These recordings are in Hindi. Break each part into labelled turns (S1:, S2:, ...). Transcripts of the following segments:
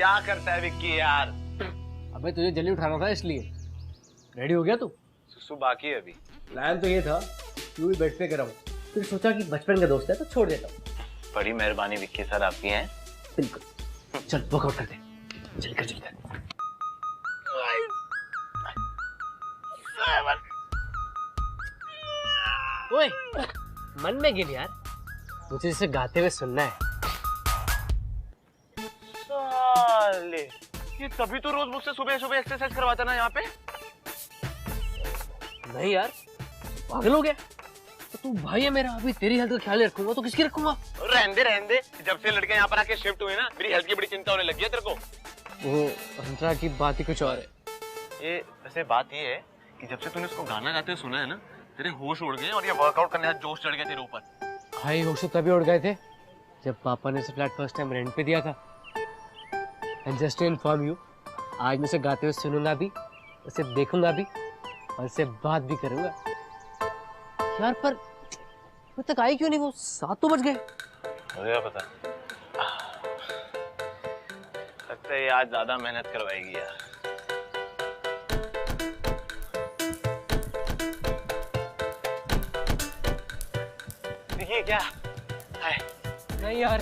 S1: क्या करता है विक्की यार?
S2: अबे तुझे जल्दी उठाना था इसलिए। रेडी हो गया तू?
S1: सुसु बाकी है अभी।
S2: प्लान तो ये था तू भी बेड पे कराऊं, फिर सोचा कि बचपन का दोस्त है तो छोड़ देता हूँ।
S1: बड़ी मेहरबानी विक्की सर आपकी है।
S2: बिल्कुल। चल वर्कआउट करते, चल कर चलते। ओए मन में गिन यार, मुझे इसे गाते हुए सुनना है।
S1: साले, ये तभी तो रोज मुझसे सुबह सुबह एक्सरसाइज करवाता ना यहाँ पे।
S2: नहीं यार पागल हो गया? तो तू भाई है मेरा, अभी तेरी हेल्थ का ख्याल रखूंगा तो किसकी रखूंगा?
S1: रहने दे। जब से लड़के यहाँ पर आके शिफ्ट हुए ना, मेरी हेल्थ की बड़ी चिंता होने लगी है तेरे को।
S2: वो अंतरा की बात ही कुछ और है।
S1: ये वैसे बात ये है कि जब से तूने उसको गाना गाते हुए सुना है ना, तेरे होश उड़ गए और ये वर्कआउट करने का जोश चढ़ गया तेरे ऊपर।
S2: भाई होश तो तभी उड़ गए थे जब पापा ने इसे फ्लैट फर्स्ट टाइम रेंट पे दिया था। And just to inform you, आज मैं इसे गाते हुए सुनूंगा भी, उसे देखूंगा भी और इससे बात भी करूंगा। यार पर अभी तक आई क्यों नहीं? वो 7 तो बज गए।
S1: मुझे पता, लगता है ये आज ज्यादा मेहनत करवाएगी यार। देखिए क्या है?
S2: नहीं यार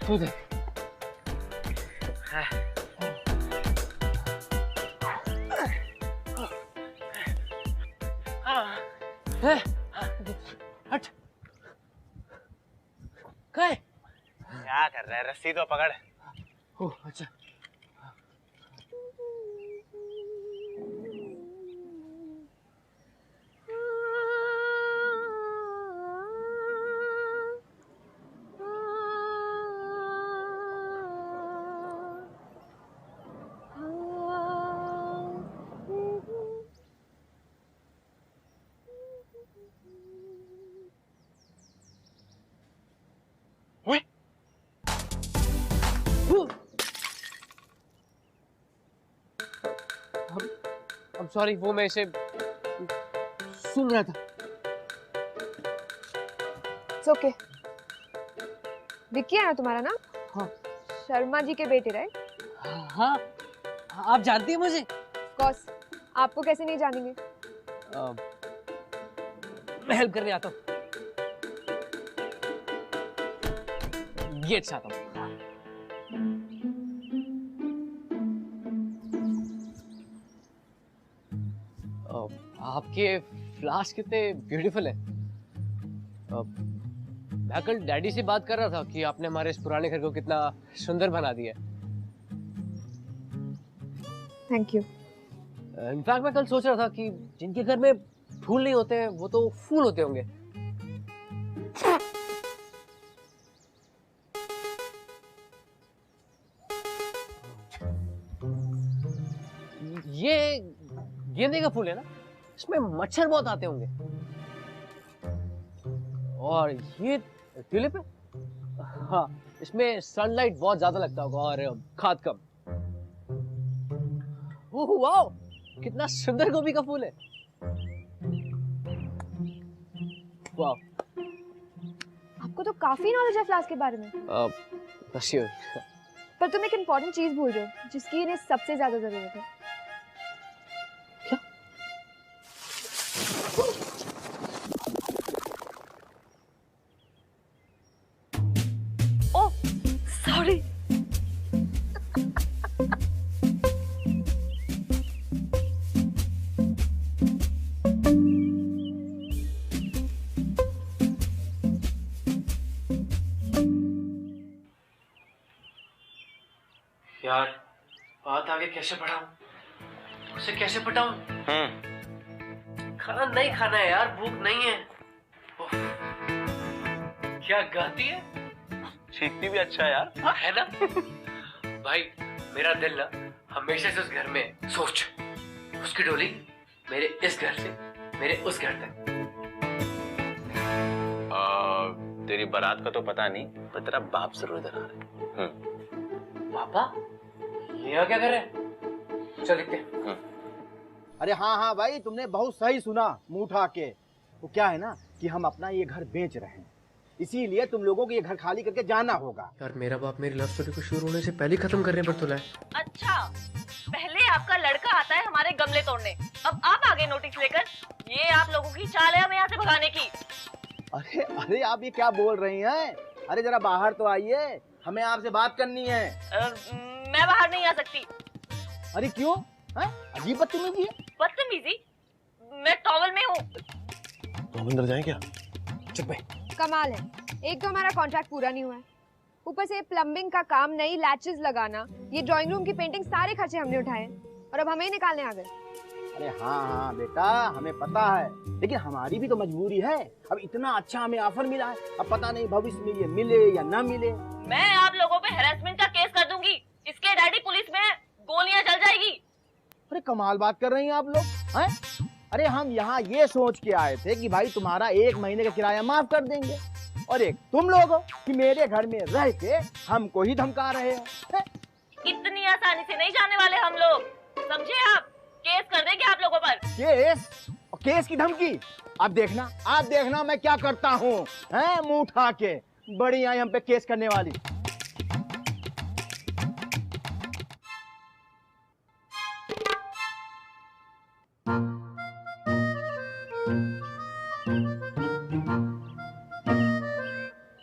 S2: तू देख। हट क्या
S1: कर रहा है? रस्सी तो पकड़।
S2: ओह अच्छा। I'm sorry, वो मैं इसे सुन रहा था।
S3: It's okay. विक्की है ना तुम्हारा नाम?
S2: हाँ।
S3: शर्मा जी के बेटे राइट?
S2: हाँ, आप जानती हैं मुझे?
S3: Of course. आपको कैसे नहीं जानेंगे?
S2: मैं हेल्प करने आता हूँ। ये चाहता हूँ। आपके फ्लावर्स कितने ब्यूटीफुल है। मैं कल डैडी से बात कर रहा था कि आपने हमारे इस पुराने घर को कितना सुंदर बना दिया।
S3: Thank you.
S2: इनफैक्ट मैं कल सोच रहा था कि जिनके घर में फूल नहीं होते हैं वो तो फूल होते होंगे। ये गेंदे का फूल है ना, इसमें मच्छर बहुत आते होंगे। और ये ट्यूलिप है, हाँ इसमें सनलाइट बहुत ज्यादा लगता होगा और खाद कम। ओह वाओ, कितना सुंदर गोभी का फूल है। वाओ,
S3: आपको तो काफी नॉलेज है फ्लावर्स के बारे में।
S2: श्योर।
S3: पर तुम एक इम्पोर्टेंट चीज भूल रहे हो जिसकी इन्हें सबसे ज्यादा जरूरत है।
S2: क्या?
S3: Oh sorry.
S2: यार बात आगे कैसे बढ़ाऊं, उसे कैसे पटाऊं? खाना नहीं खाना है यार, भूख नहीं है। क्या गाती है,
S1: सीखती भी अच्छा है यार।
S2: हाँ है ना। भाई मेरा दिल ना हमेशा से उस घर में है। सोच, उसकी डोली मेरे इस घर से मेरे उस घर तक।
S1: तेरी बारात का तो पता नहीं, पर तेरा बाप जरूर इधर आ रहा है।
S2: पापा ये यहाँ क्या कर रहे हैं? चल देखते हैं।
S4: अरे हाँ हाँ भाई, तुमने बहुत सही सुना मुंह उठा के। वो क्या है ना कि हम अपना ये घर बेच रहे हैं, इसीलिए तुम लोगों को ये घर खाली करके जाना होगा।
S2: यार मेरा बाप मेरी लव स्टोरी को शुरू होने से पहले ही खत्म करने पर तुला है।
S5: अच्छा, पहले आपका लड़का आता है हमारे गमले तोड़ने, अब आप आगे नोटिस लेकर। ये आप लोगों की चाल है हमें यहाँ से भगाने की।
S4: अरे अरे आप ये क्या बोल रही हैं? अरे जरा बाहर तो आइए, हमें आपसे बात करनी है।
S5: मैं बाहर नहीं आ सकती।
S4: अरे क्यों? अजीब बदतमीजी है।
S5: बदतमीजी? मैं टॉवल में हूँ।
S1: तो हम अंदर जाएं क्या?
S4: चुप भाई।
S3: कमाल है, एक तो हमारा कॉन्ट्रैक्ट पूरा नहीं हुआ है, ऊपर से प्लम्बिंग का काम, नई लैचेस लगाना, ये ड्राइंग रूम की पेंटिंग, सारे खर्चे हमने उठाए हैं और अब हमें ही निकालने आ गए।
S4: अरे हाँ बेटा, हमें पता है, लेकिन हमारी भी तो मजबूरी है। अब इतना अच्छा हमें ऑफर मिला है, अब पता नहीं भविष्य में ये मिले या ना मिले।
S5: मैं आप लोगों पे हैरेसमेंट का केस कर दूंगी। इसके डैडी पुलिस में, गोलियां चल जाएगी।
S4: अरे कमाल बात कर रही हैं आप लोग हैं? अरे हम यहाँ ये सोच के आए थे कि भाई तुम्हारा 1 महीने का किराया माफ कर देंगे, और एक तुम लोग हो कि मेरे घर में रह के हमको ही धमका रहे हो।
S5: इतनी आसानी से नहीं जाने वाले हम लोग, समझे आप? केस कर देंगे आप लोगों पर।
S4: केस? और केस की धमकी? आप देखना मैं क्या करता हूँ, मुंह उठा के। बड़ी आई हम पे केस करने वाली।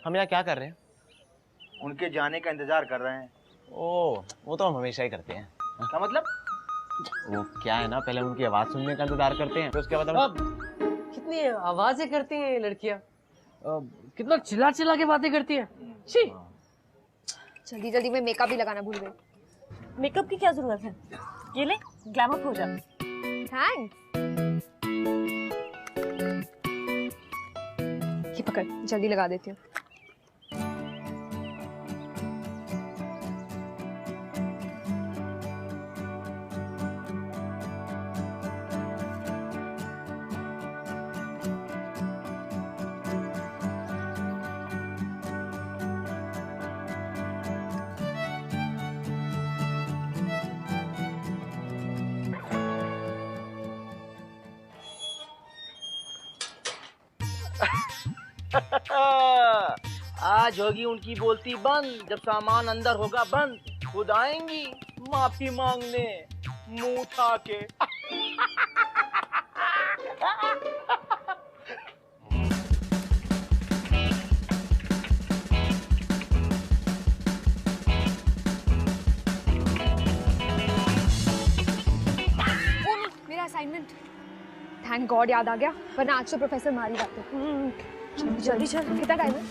S1: हम यहाँ क्या कर रहे हैं?
S4: उनके जाने का इंतजार कर रहे हैं।
S1: ओ, वो तो हम हमेशा ही करते हैं।
S4: क्या मतलब?
S1: वो क्या है ना, पहले उनकी आवाज सुनने का इंतजार करते हैं, फिर उसके बाद हम...
S2: कितनी आवाजें करती हैं ये लड़कियां, कितना चिल्ला चिल्ला के बातें करती हैं। छी।
S3: जल्दी जल्दी में मेकअप भी लगाना भूल गई।
S5: मेकअप की क्या जरूरत है? ये ले, ग्लैमर हो जा।
S3: थैंक्स। ये पकड़, जल्दी लगा देती हूँ।
S4: आज होगी उनकी बोलती बंद, जब सामान अंदर होगा बंद, खुद आएंगी माफी मांगने मुंह उठा के।
S3: मेरा असाइनमेंट, थैंक गॉड याद आ गया, वरना आज तो प्रोफेसर मार ही जाते। जल्दी चल, कितना टाइम है?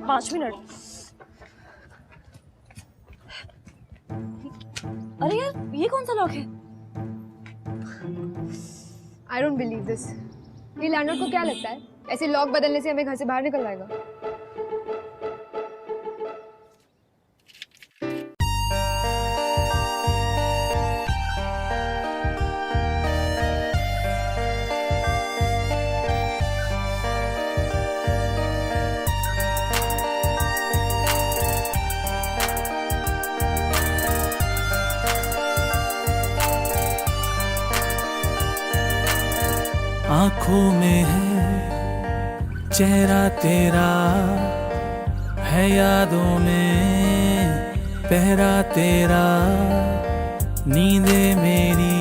S5: 5 मिनट। अरे यार, ये कौन सा लॉक है?
S3: I don't believe this. ये लैंडलॉर्ड को क्या लगता है ऐसे लॉक बदलने से हमें घर से बाहर निकलवाएगा?
S6: आँखों में है चेहरा तेरा, है यादों में पहरा तेरा, नींदे मेरी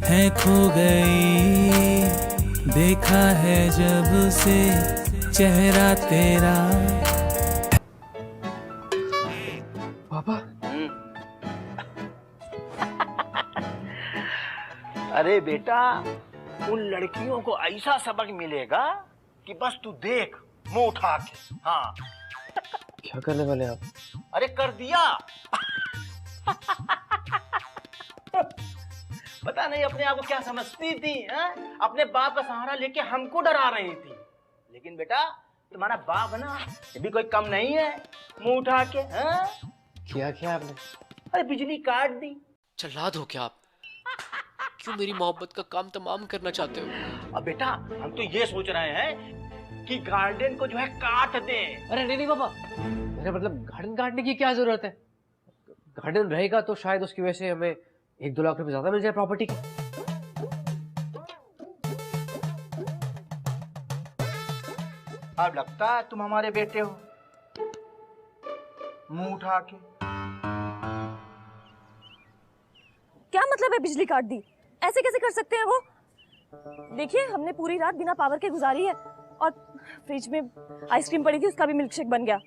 S6: है खो गई, देखा है जब से चेहरा तेरा।
S2: पापा,
S4: अरे बेटा, उन लड़कियों को ऐसा सबक मिलेगा कि बस तू देख मुंह उठा के। हाँ,
S2: क्या करने वाले आप?
S4: अरे कर दिया। पता नहीं अपने आप को क्या समझती थी, अपने बाप का सहारा लेके हमको डरा रही थी, लेकिन बेटा तुम्हारा बाप ना ये भी कोई कम नहीं है, मुंह उठा के।
S2: क्या किया आपने?
S4: अरे बिजली काट दी।
S2: जल्लाद हो क्या आप? क्यों मेरी मोहब्बत का काम तमाम करना चाहते हो?
S4: अब बेटा हम तो ये सोच रहे हैं कि गार्डन को जो है काट दे।
S2: अरे नहीं पापा, मेरा मतलब गार्डन काटने की क्या जरूरत है? गार्डन रहेगा तो शायद उसकी वजह से हमें 1-2 लाख रुपए ज्यादा मिल जाए प्रॉपर्टी की।
S4: अब लगता है तुम हमारे बेटे हो, मुंह उठा के।
S5: क्या मतलब है बिजली काट दी? ऐसे कैसे कर सकते हैं वो? देखिए, हमने पूरी रात बिना पावर के गुजारी है और फ्रिज में आइसक्रीम पड़ी थी, उसका भी मिल्कशेक बन गया।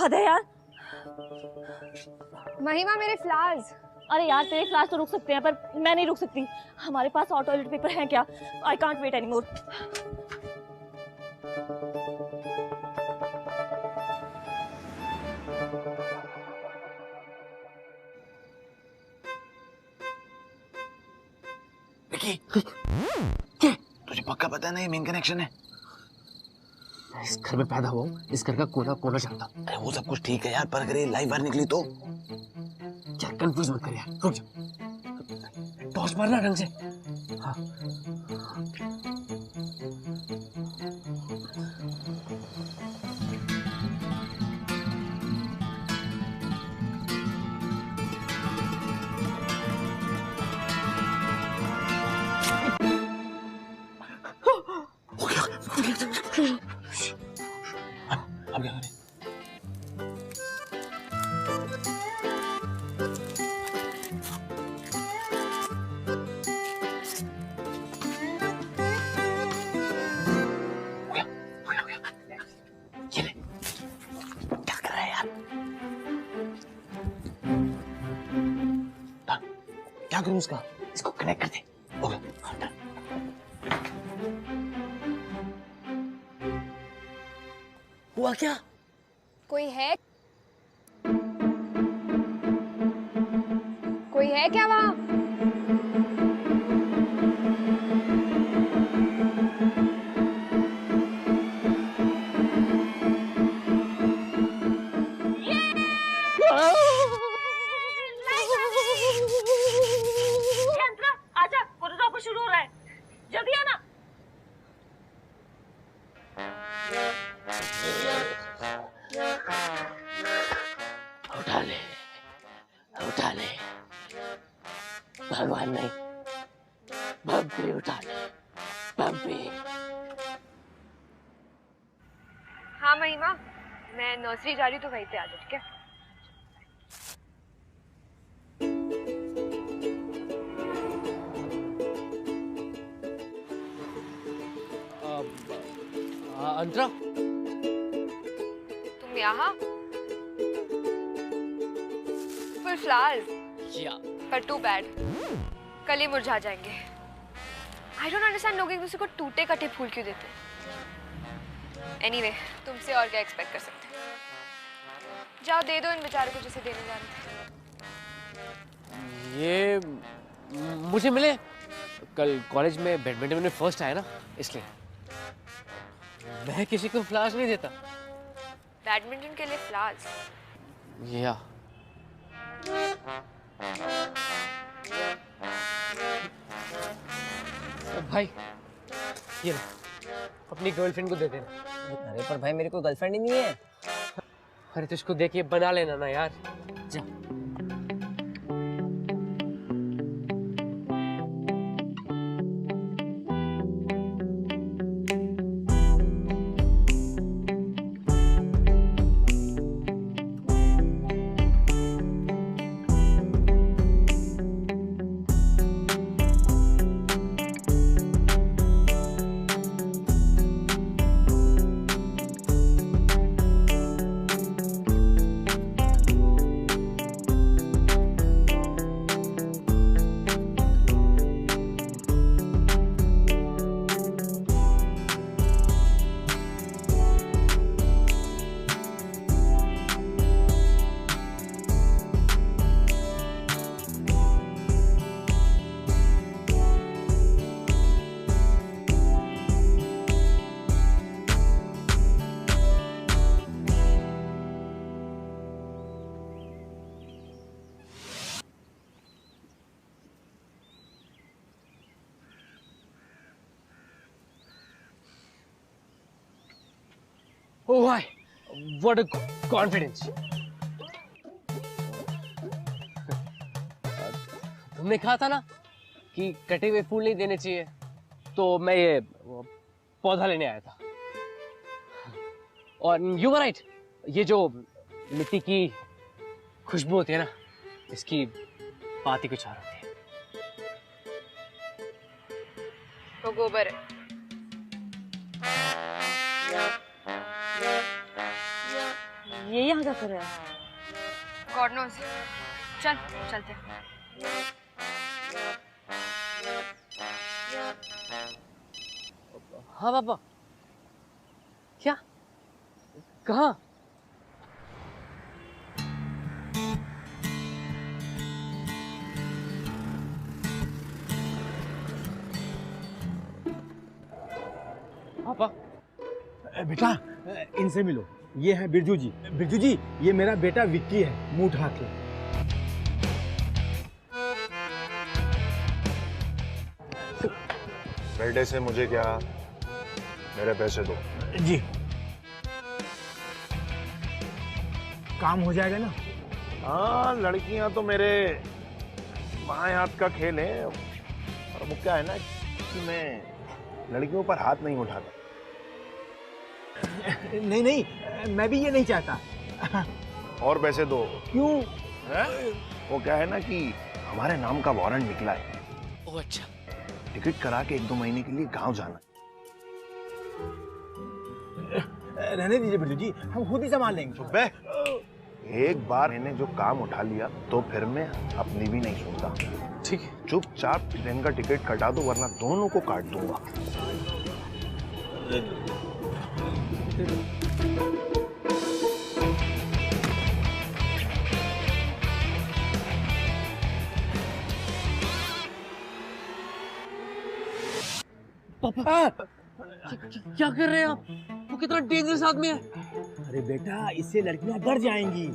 S5: हद है यार।
S3: महिमा मेरे फ्लावर्स।
S5: अरे यार, तेरे फ्लावर्स तो रुक सकते हैं पर मैं नहीं रुक सकती। हमारे पास और टॉयलेट पेपर है क्या? I can't wait any more.
S1: Vicky, तुझे पक्का पता है ना ये मेन कनेक्शन है?
S2: इस घर में पैदा हुआ हूँ, इस घर का कोना कोना जानता।
S1: अरे वो सब कुछ ठीक है यार, पर अगर ये लाइव बाहर निकली तो?
S2: यार कंफ्यूज मत कर यार, रुक जा। टॉर्च मारना ढंग से। हाँ।
S1: अब क्या करें? ये ले, क्या कर रहा है यार? क्या करूं उसका? इसको कनेक्ट कर दे। हो गया। हाँ, डन। हुआ क्या?
S3: कोई है? कोई है क्या वहाँ?
S5: अंतरा, आजा, फोटोग्राफर शुरू हो रहा है, जल्दी आना।
S2: उठा ले, उठा ले। भगवान नहीं, बम्पी उठा ले, बम्पी।
S3: हाँ महिमा, मैं नर्सरी जा रही हूँ तो वहीं पे आ जाओ, ठीक है?
S2: अंतरा,
S3: तुम यहाँ? फुल फ्लावर्स,
S2: या
S3: पर टू बैड, कल ही मुरझा जाएंगे। आई डोंट अंडरस्टैंड, लोग एक दूसरे को टूटे कटे फूल क्यों देते हैं। एनीवे, तुमसे और क्या एक्सपेक्ट कर सकते हैं। जाओ दे दो इन बेचारों को जिसे देने जा रहे थे।
S2: ये मुझे मिले कल कॉलेज में, बैडमिंटन में फर्स्ट आया ना, इसलिए। मैं किसी को फ्लावर्स नहीं देता।
S3: बैडमिंटन के लिए फ्लावर्स?
S2: या भाई, ये लो, अपनी गर्लफ्रेंड को दे देना।
S7: अरे पर भाई मेरी कोई गर्लफ्रेंड ही नहीं है।
S2: अरे तो इसको देख के बना लेना ना यार। जा। Oh why? What a confidence! तुमने कहा था ना कि कटे हुए फूल नहीं देने चाहिए, तो मैं ये पौधा लेने आया था। और यू वर राइट, ये जो मिट्टी की खुशबू होती है ना, इसकी बात ही कुछ और होती है।
S3: वो गोबर है।
S5: ये यहाँ क्या कर रहा है?
S3: God knows. चल चलते हैं।
S2: हाँ पापा। क्या? कहाँ? पापा
S4: बेटा इनसे मिलो, ये है बिरजू जी। बिरजू जी, ये मेरा बेटा विक्की है, मुंह उठा के।
S8: बेटे से मुझे क्या, मेरे पैसे दो।
S4: जी। काम हो जाएगा ना?
S8: हाँ, लड़कियां तो मेरे बाएं हाथ का खेल है, और वो क्या है ना कि मैं लड़कियों पर हाथ नहीं उठाता।
S4: नहीं नहीं, मैं भी ये नहीं चाहता।
S8: और पैसे दो।
S4: क्यों?
S8: है? वो क्या है ना कि हमारे नाम का वारंट निकला है।
S2: ओह अच्छा।
S8: टिकट करा के 1-2 महीने के लिए गांव जाना।
S4: रहने दीजिए बिरजू जी, हम खुद ही संभाल लेंगे।
S8: तो बे, एक बार मैंने जो काम उठा लिया तो फिर मैं अपनी भी नहीं सुनता।
S2: ठीक है।
S8: चुपचाप ट्रेन का टिकट कटा दो, वरना दोनों को काट दूंगा।
S2: पापा क्या कर रहे हैं आप? वो कितना डेंजरस आदमी है।
S4: अरे बेटा, इससे लड़कियां डर जाएंगी।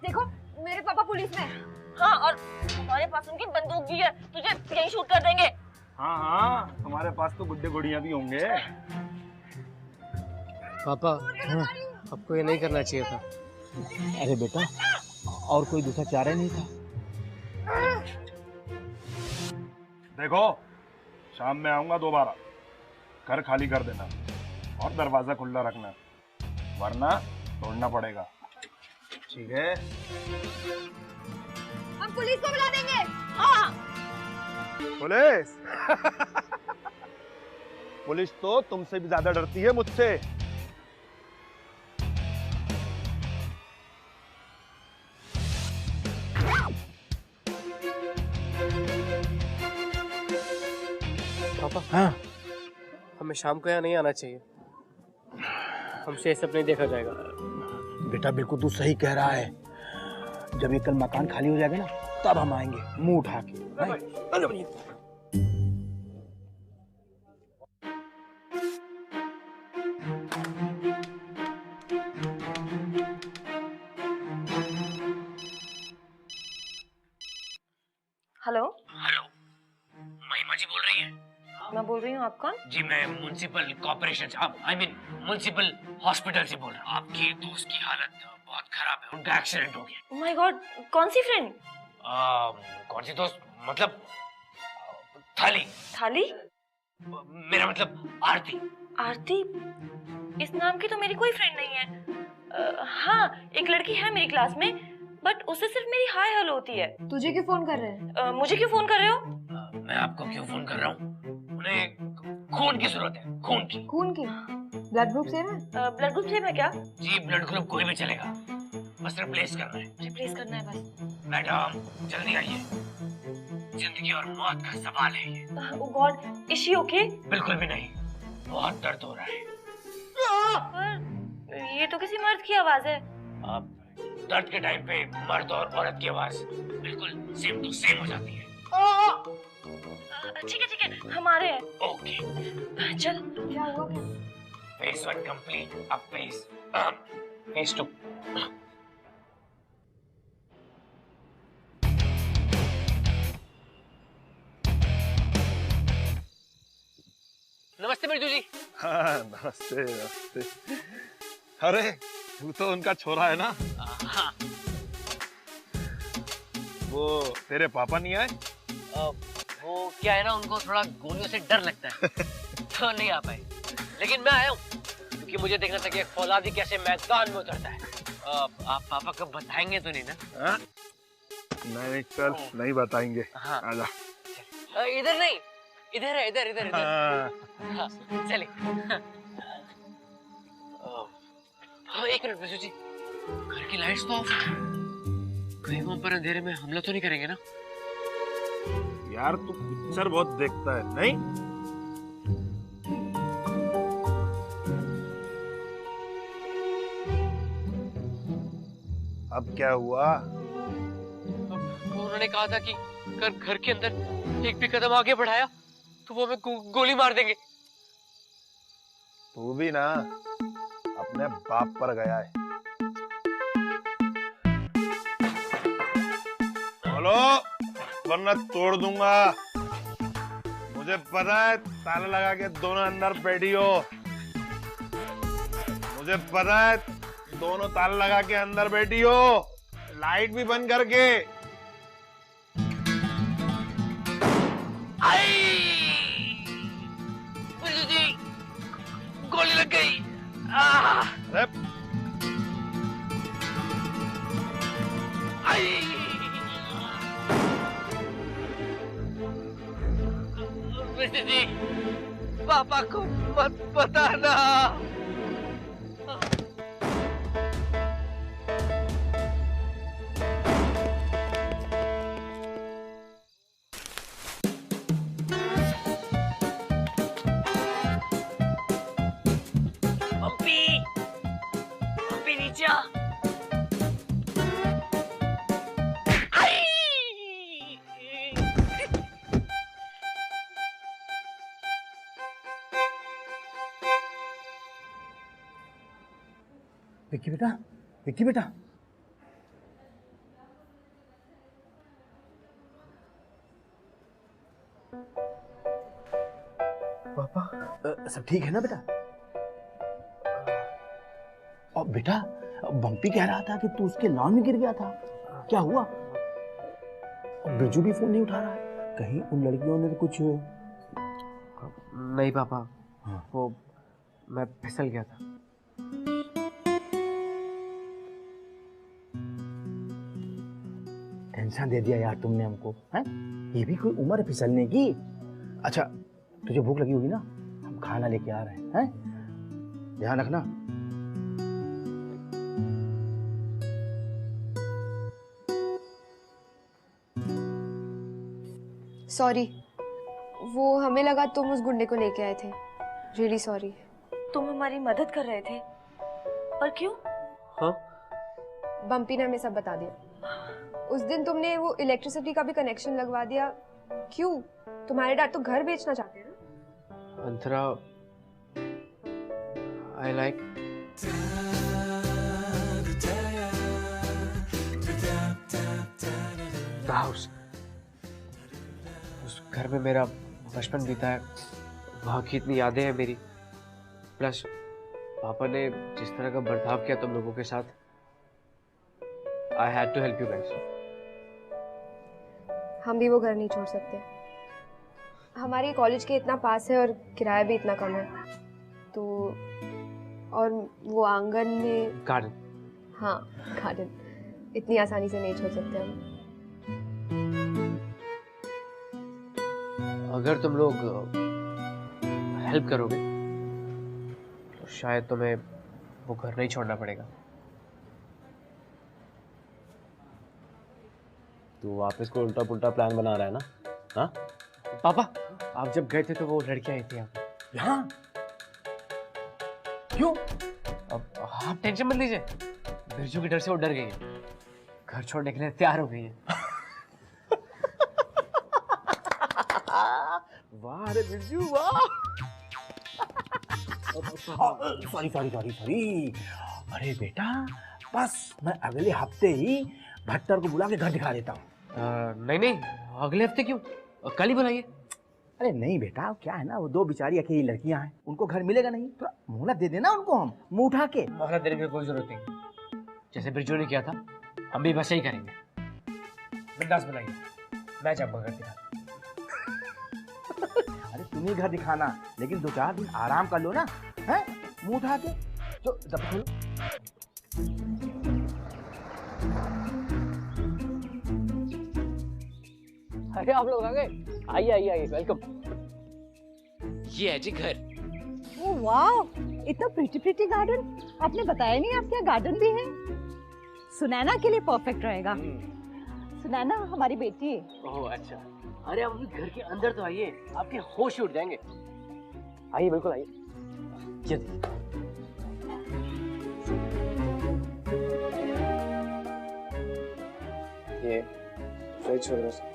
S3: देखो मेरे पापा पुलिस में हैं।
S5: हाँ, और हमारे पास उनकी बंदूक भी है, तुझे यही शूट कर देंगे।
S8: हाँ हाँ, तुम्हारे पास तो गुड्डे गुड़ियां भी होंगे।
S2: पापा आपको ये नहीं करना चाहिए था।
S4: अरे बेटा, और कोई दूसरा चारा नहीं था।
S8: देखो, शाम में आऊंगा दोबारा, घर खाली कर देना और दरवाजा खुला रखना, वरना तोड़ना पड़ेगा। ठीक है?
S3: हम पुलिस को बुला देंगे।
S5: हाँ।
S8: पुलिस? पुलिस तो तुमसे भी ज्यादा डरती है मुझसे।
S2: पापा
S4: हाँ,
S2: हमें शाम को यहाँ नहीं आना चाहिए, हमसे ये सब नहीं देखा जाएगा।
S4: बेटा बिल्कुल तू सही कह रहा है। जब ये कल मकान खाली हो जाएगा ना, तब हम आएंगे मुंह उठा के।
S5: हेलो,
S9: हेलो, महिमा जी बोल रही हैं?
S5: मैं बोल रही हूँ, आप कौन?
S9: जी मैं municipal corporation I mean municipal hospital से बोल रहा हूँ। आपकी दोस्त की हालत बहुत खराब है, उनका एक्सीडेंट हो गया।
S5: ओह माय गॉड, कौन सी फ्रेंड?
S9: कौन सी दोस्त? मतलब थाली।
S5: थाली?
S9: मेरा मतलब आरती।
S5: आरती? इस नाम की तो मेरी कोई फ्रेंड नहीं है। हाँ, एक लड़की है मेरी क्लास में, बट उससे सिर्फ मेरी हाय हेलो होती है।
S3: तुझे क्यों फोन कर रहे हैं?
S5: मुझे क्यों फोन कर रहे हो?
S9: मैं आपको क्यों फोन कर रहा हूँ? उन्हें खून की जरूरत है, खून की।
S3: खून की? ब्लड ग्रुप सेम है?
S5: ब्लड ग्रुप सेम है क्या?
S9: जी ब्लड ग्रुप कोई भी चलेगा, बस रिप्लेस करना है।
S5: रिप्लेस करना है बस।
S9: मैडम जल्दी आइए, जिंदगी और मौत का सवाल है ये।
S5: ओह गॉड, इज शी ओके?
S9: बिल्कुल भी नहीं, बहुत दर्द हो रहा है।
S5: पर ये तो किसी मर्द की आवाज है।
S9: अब दर्द के टाइम पे मर्द और औरत की आवाज बिल्कुल सेम टू सेम हो जाती है।
S5: ठीक है, हम आ रहे हैं।
S9: ओके
S5: चल।
S3: क्या हुआ? क्या?
S9: फेज 1 कंप्लीट, अब फेज 2।
S2: नमस्ते बिरजू जी।
S8: हाँ, नमस्ते नमस्ते। अरे तू तो उनका छोरा है ना?
S2: हाँ।
S8: वो तेरे पापा नहीं आए?
S2: वो क्या है ना, उनको थोड़ा गोलियों से डर लगता है तो नहीं आ पाए। लेकिन मैं आया हूँ क्योंकि मुझे देखना था कि एक फौलादी कैसे मैदान में उतरता है। आप पापा को बताएंगे तो नहीं ना?
S8: हाँ? नहीं चल, नहीं बताएंगे।
S2: हाँ।
S8: आजा।
S2: इधर नहीं, इधर है, इधर इधर इधर।
S8: हाँ।
S2: हाँ, चलिए। एक मिनट बसु जी, घर की लाइट्स तो ऑफ। कहीं वो ऊपर अंधेरे में हमला तो नहीं करेंगे ना?
S8: यार तू पिक्चर बहुत देखता है नहीं? अब क्या हुआ?
S2: उन्होंने कहा था कि अगर घर के अंदर एक भी कदम आगे बढ़ाया तो वो हमें गोली मार देंगे।
S8: तू भी ना अपने बाप पर गया है। बोलो वरना तोड़ दूंगा। मुझे पता है ताला लगा के दोनों अंदर बैठी हो। मुझे पता है दोनों ताला लगा के अंदर बैठी हो, लाइट भी बंद करके।
S2: जी, गोली लग गई।
S8: अरे
S2: जी, पापा को मत बताना।
S4: विक्की बेटा, विक्की बेटा, पापा सब ठीक है ना बेटा? और बेटा बम्पी कह रहा था कि तू उसके लॉन में गिर गया था, क्या हुआ? और बिरजू भी फोन नहीं उठा रहा है, कहीं उन लड़कियों ने तो कुछ?
S2: नहीं पापा,
S4: हाँ।
S2: वो मैं फिसल गया था।
S4: टेंशन दे दिया यार तुमने हमको, हैं? ये भी कोई उम्र है फिसलने की? अच्छा तुझे भूख लगी होगी ना, हम खाना लेके आ रहे हैं, ध्यान रखना।
S3: सॉरी, वो हमें लगा तुम उस गुंडे को लेके आए थे। Really sorry.
S5: तुम हमारी मदद कर रहे थे, पर क्यों?
S2: हाँ?
S3: बम्पी ने हमें सब बता दिया। उस दिन तुमने वो इलेक्ट्रिसिटी का भी कनेक्शन लगवा दिया। क्यों? तुम्हारे डैड तो घर बेचना चाहते हैं ना?
S2: अंतरा, I like the house. उस घर में मेरा बचपन बीता है, वहाँ की इतनी यादें हैं मेरी। प्लस पापा ने जिस तरह का बर्ताव किया तुम लोगों के साथ, I had to help you guys.
S3: हम भी वो घर नहीं छोड़ सकते। हमारी कॉलेज के इतना पास है और किराया भी इतना कम है, तो और वो आंगन में
S2: गार्डन।
S3: हाँ, गार्डन इतनी आसानी से नहीं छोड़ सकते हम।
S2: अगर तुम लोग हेल्प करोगे तो शायद तुम्हें वो घर नहीं छोड़ना पड़ेगा।
S10: तू वापस को उल्टा पुल्टा प्लान बना रहा है ना? हाँ
S2: पापा, आप जब गए थे तो वो लड़कियां आई थी यहाँ।
S4: क्यों?
S2: अब आप टेंशन मत लीजिए, बिरजू के डर से वो डर गई है, घर छोड़ने के लिए तैयार हो गई है।
S4: वाह रे बिरजू वाह। Sorry sorry sorry sorry. अरे बेटा बस मैं अगले हफ्ते ही भट्टर को बुला के घर दिखा देता हूँ।
S2: नहीं नहीं, अगले हफ्ते क्यों, कल ही बुलाइए।
S4: अरे नहीं बेटा, क्या है ना, वो दो बेचारी अकेली लड़कियां हैं, उनको घर मिलेगा नहीं, थोड़ा मोहलत दे देना उनको, हम मुंह उठा के।
S2: मोहलत देने की कोई जरूरत नहीं, जैसे बिरजू ने किया था हम भी वैसे ही करेंगे। बिंदास बनाइए, मैं जाऊंगा घर दिखा।
S4: अरे तुम्हें घर दिखाना, लेकिन 2-4 दिन आराम कर लो ना, हैं? मुंह उठा के जो दब खोलो।
S2: अरे आप लोग आ गए, आइए आइए आइए, वेलकम। ये है जी घर।
S5: ओह वाओ, इतना प्रिटी गार्डन। आपने बताया नहीं आपके यहाँ गार्डन भी है। सुनैना के लिए परफेक्ट रहेगा। सुनैना हमारी बेटी है।
S2: ओह अच्छा। अरे आप अभी घर के अंदर तो आइए, आपके होश उड़ जाएंगे। आइए बिल्कुल आइए। ये फ्रिज वगैरह।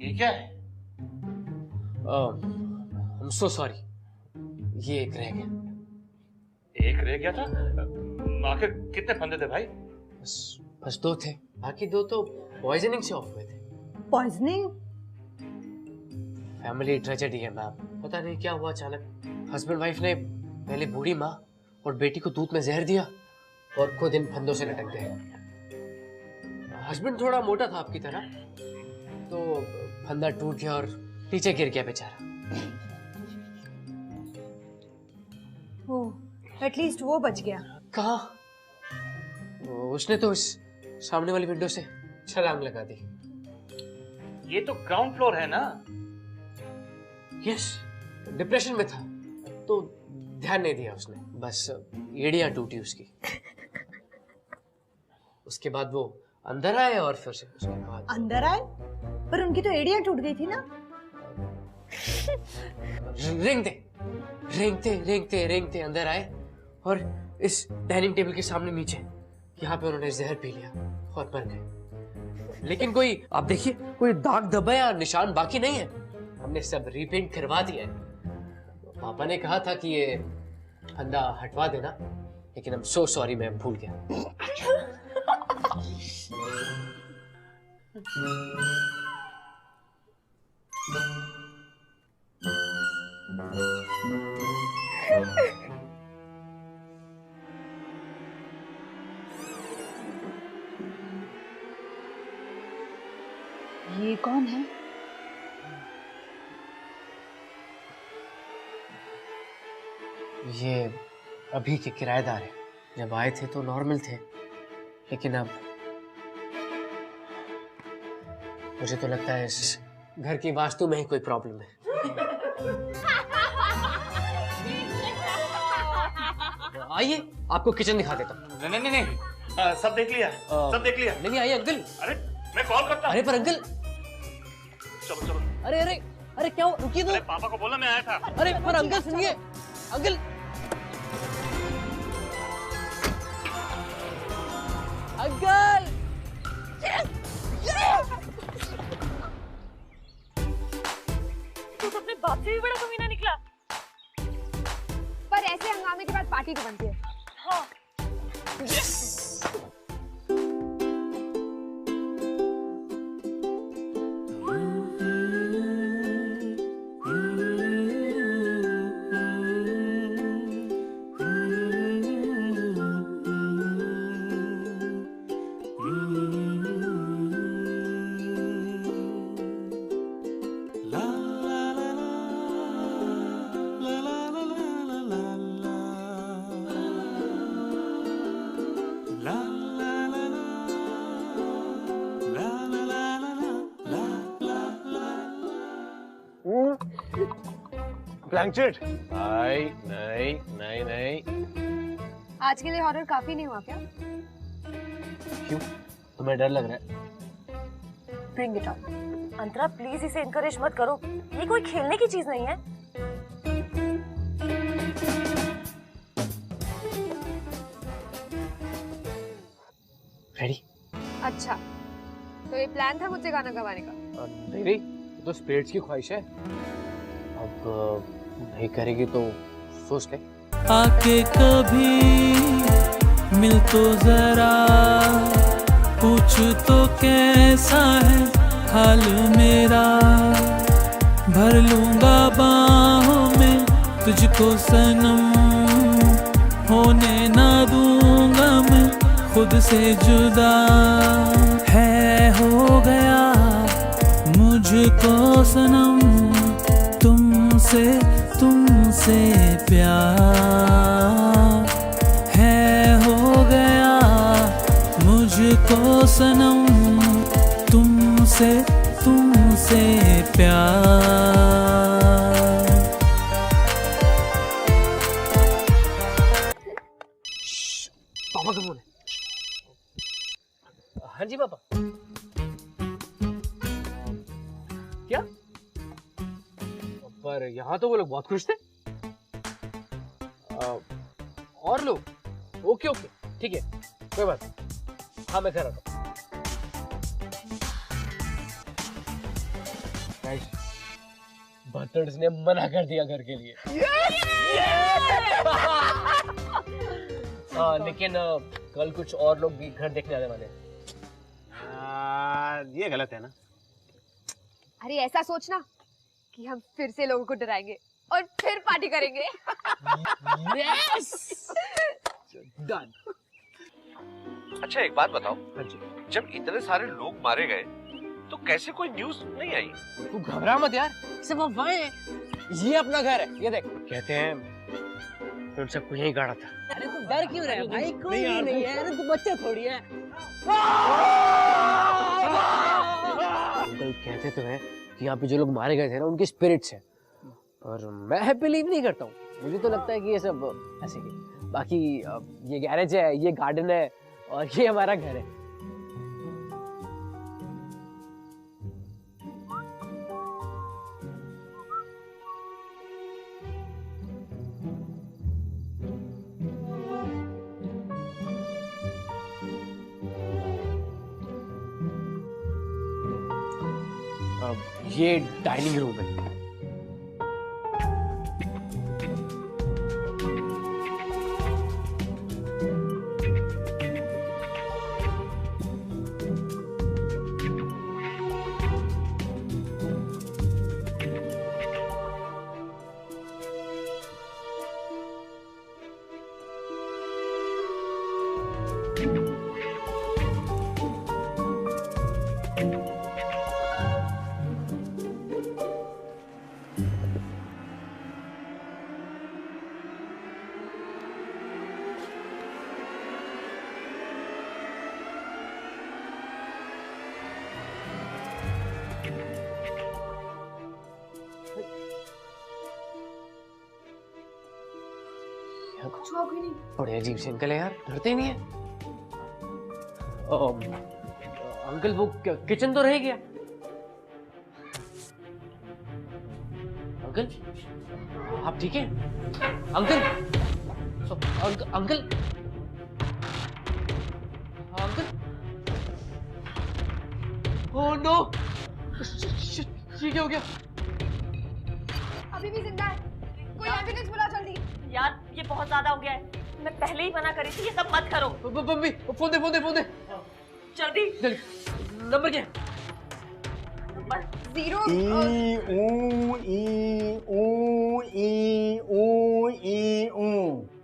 S1: ये क्या है?
S2: I'm so sorry, ये एक रह गया।
S1: एक रह गया था? आखिर कितने फंदे थे भाई?
S2: बस 2 थे, बाकी 2 तो पॉइजनिंग से ऑफ हुए थे।
S5: पॉइजनिंग?
S2: फैमिली ट्रेजेडी है मैम, पता नहीं क्या हुआ अचानक। हस्बैंड वाइफ ने पहले बूढ़ी माँ और बेटी को दूध में जहर दिया और खुद इन फंदों से लटक गए। हस्बैंड थोड़ा मोटा था आपकी तरह, तो फंदा टूट गया और नीचे गिर गया बेचारा।
S5: ओह, एटलीस्ट वो बच गया।
S2: कहाँ? उसने तो इस सामने वाली विंडो से छलांग लगा दी।
S1: ये तो ग्राउंड फ्लोर है ना?
S2: यस, डिप्रेशन में था तो ध्यान नहीं दिया उसने, बस एड़ियां टूटी उसकी। उसके बाद वो अंदर आए और फिर से उसके बाद
S5: अंदर आए? पर उनकी तो एड़ियां टूट गई थी ना।
S2: रेंगते अंदर आए और इस डाइनिंग टेबल के सामने नीचे यहाँ पे उन्होंने जहर पी लिया और मर गए। लेकिन कोई, आप देखिए, कोई दाग धब्बा या निशान बाकी नहीं है। हमने सब रीपेंट करवा दिया है। पापा ने कहा था कि ये फंदा हटवा देना, लेकिन I'm so sorry, मैं भूल गया।
S5: ये कौन है?
S2: ये अभी के किराएदार हैं। जब आए थे तो नॉर्मल थे, लेकिन अब मुझे तो लगता है इस घर की वास्तु में ही कोई प्रॉब्लम है। आइए, आपको किचन दिखा देता हूँ।
S1: नहीं, सब देख लिया, सब देख लिया।
S2: नहीं आइए अंकल।
S1: अरे मैं कॉल करता हूँ।
S2: अरे पर अंकल,
S1: चलो।
S2: अरे क्या हुआ? रुकिए तो।
S1: अरे पापा को बोला मैं आया था।
S2: अरे पर अंकल सुनिए, अंकल। अंकल!
S5: तू तो अपने बाप से भी बड़ा कमीना निकला।
S3: पर ऐसे हंगामे के बाद पार्टी तो बनती है।
S5: हाँ।
S10: ब्लैंकेट? नहीं।
S3: आज के लिए हॉरर काफी नहीं हुआ क्या?
S2: क्यों? तुम्हें डर लग रहा है?
S5: Bring it on. Antara please इसे इनकरेज मत करो, ये कोई खेलने की चीज नहीं है।
S2: रेडी?
S3: अच्छा, तो ये प्लान था मुझसे गाना गवाने का?
S2: नहीं, तो स्पिरिट्स की ख्वाहिश है। अब नहीं करेगी तो सोच ले।
S6: आके कभी मिल तो जरा, पूछ तो कैसा है हाल मेरा, भर लूंगा बाहों में तुझको सनम। होने ना दूंगा मैं खुद से जुदा। है हो गया मुझको सनम तुमसे तुमसे प्यार। है हो गया मुझको सनम तुमसे तुमसे प्यार।
S2: पापा का फोन है। हाँ जी पापा। क्या? पर यहाँ तो वो लोग बहुत खुश थे। और लोग? ओके ओके ठीक है कोई बात नहीं। हाँ मैं घर आता हूँ। बर्ड्स ने मना कर दिया घर के लिए। लेकिन कल कुछ और लोग भी घर देखने आने वाले हैं।
S1: ये गलत है ना।
S3: अरे ऐसा सोचना कि हम फिर से लोगों को डराएंगे और फिर पार्टी करेंगे।
S2: Yes done.
S1: अच्छा एक बात बताओ,
S2: हाँ जी।
S1: जब इतने सारे लोग मारे गए तो कैसे कोई न्यूज़ नहीं आई?
S2: तू घबरा मत यार, सिर्फ अफवाहें हैं। ये अपना घर है, ये देख। कहते हैं उन सबको यही गाड़ा था।
S7: अरे तू डर क्यों रहा है भाई? कोई भी नहीं है। अरे तू बच्चा थोड़ी है।
S2: अंकल कहते तो हैं कि यहाँ पे जो लोग मारे गए थे ना उनके स्पिरिट्स हैं, और मैं बिलीव नहीं करता हूँ। मुझे तो लगता है कि ये सब ऐसे ही। बाकी ये गैरेज है, ये गार्डन है और ये हमारा घर है। ये डाइनिंग रूम है।
S3: कुछ हुआ भी नहीं।
S2: बड़े अजीब से अंकल है यार, डरते ही नहीं है। अंकल वो किचन तो रह गया। अंकल आप ठीक हैं? Uncle uncle uncle oh no, ये क्या हो गया?
S3: अभी भी जिंदा है, कोई एम्बुलेंस बुला जल्दी।
S5: यार ये बहुत ज्यादा हो गया है, मैं पहले ही मना करी थी ये सब मत करो।
S2: मम्मी फोन दे
S5: जल्दी।
S2: नंबर क्या है?
S5: नंबर
S3: 0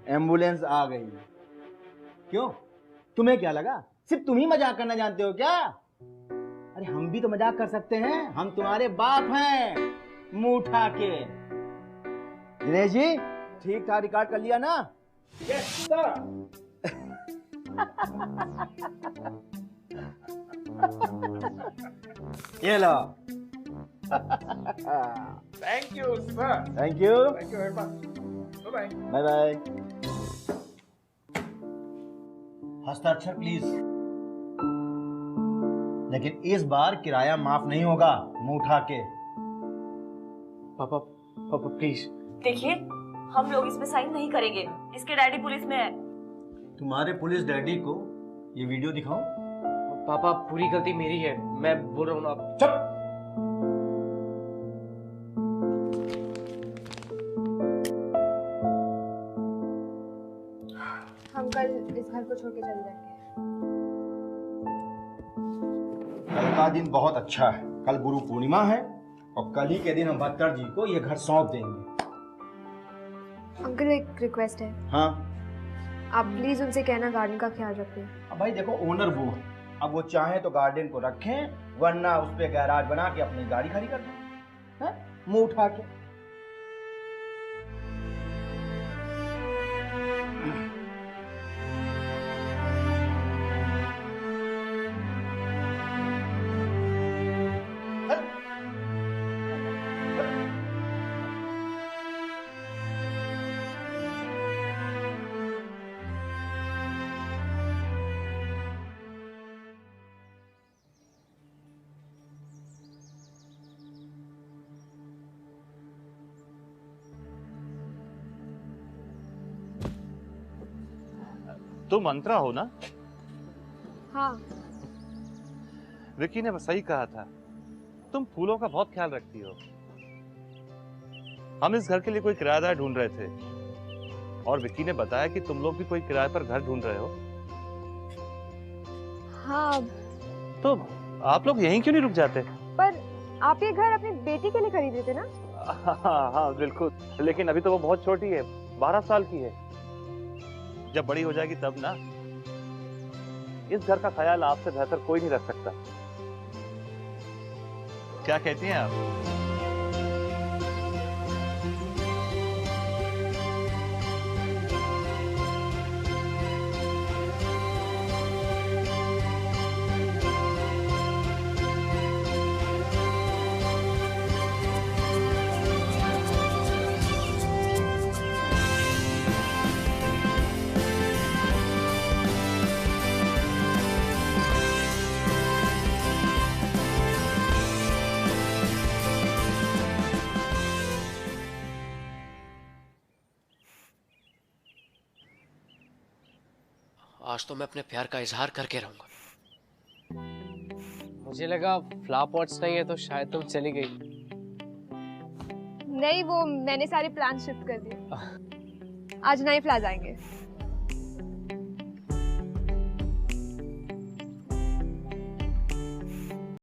S4: एम्बुलेंस आ गई। क्यों, तुम्हें क्या लगा सिर्फ तुम ही मजाक करना जानते हो क्या? अरे हम भी तो मजाक कर सकते हैं, हम तुम्हारे बाप हैं मुंह उठा के। दिनेश जी ठीक ठाक रिकॉर्ड कर लिया ना?
S8: Yes sir.
S4: ये लो।
S8: Thank you sir.
S4: Thank you
S8: very much. Bye
S4: bye bye. हस्ताक्षर प्लीज। लेकिन इस बार किराया माफ नहीं होगा, मुंह उठा के।
S2: पापा प्लीज।
S5: देखिए हम लोग इस पे साइन नहीं करेंगे, इसके डैडी पुलिस में है।
S4: तुम्हारे पुलिस डैडी को ये वीडियो दिखाऊं?
S2: पापा पूरी गलती मेरी है, मैं बोल रहा हूँ ना। आप
S4: चुप।
S3: हम कल इस घर को छोड़ के चले जाएंगे।
S4: कल का दिन बहुत अच्छा है, कल गुरु पूर्णिमा है और कल ही के दिन हम भत्तर जी को ये घर सौंप देंगे।
S3: अंकल एक रिक्वेस्ट है।
S4: हाँ
S3: आप प्लीज उनसे कहना गार्डन का ख्याल रखें।
S4: अब भाई देखो, ओनर वो है, अब वो चाहे तो गार्डन को रखें, वरना उस पे गैराज बना के अपनी गाड़ी खड़ी कर दें, हैं? मुंह उठा के।
S11: तुम मंत्रा हो ना?
S3: हाँ।
S11: विकी ने सही कहा था, तुम फूलों का बहुत ख्याल रखती हो। हम इस घर के लिए कोई किराएदार ढूंढ रहे थे और विकी ने बताया कि तुम लोग भी कोई किराए पर घर ढूंढ रहे हो।
S3: हाँ।
S11: तो आप लोग यहीं क्यों नहीं रुक जाते?
S3: पर आप ये घर अपनी बेटी के लिए खरीदे थे ना?
S11: हाँ बिल्कुल, लेकिन अभी तो वो बहुत छोटी है, 12 साल की है। जब बड़ी हो जाएगी तब ना। इस घर का ख्याल आपसे बेहतर कोई नहीं रख सकता। क्या कहती हैं आप?
S2: आज तो मैं अपने प्यार का इजहार करके रहूंगा। मुझे लगा फ्लावर पॉट्स नहीं है तो शायद तुम चली गई।
S3: नहीं, वो मैंने सारे प्लान शिफ्ट कर दिए। आज नए फ्लावर्स आएंगे।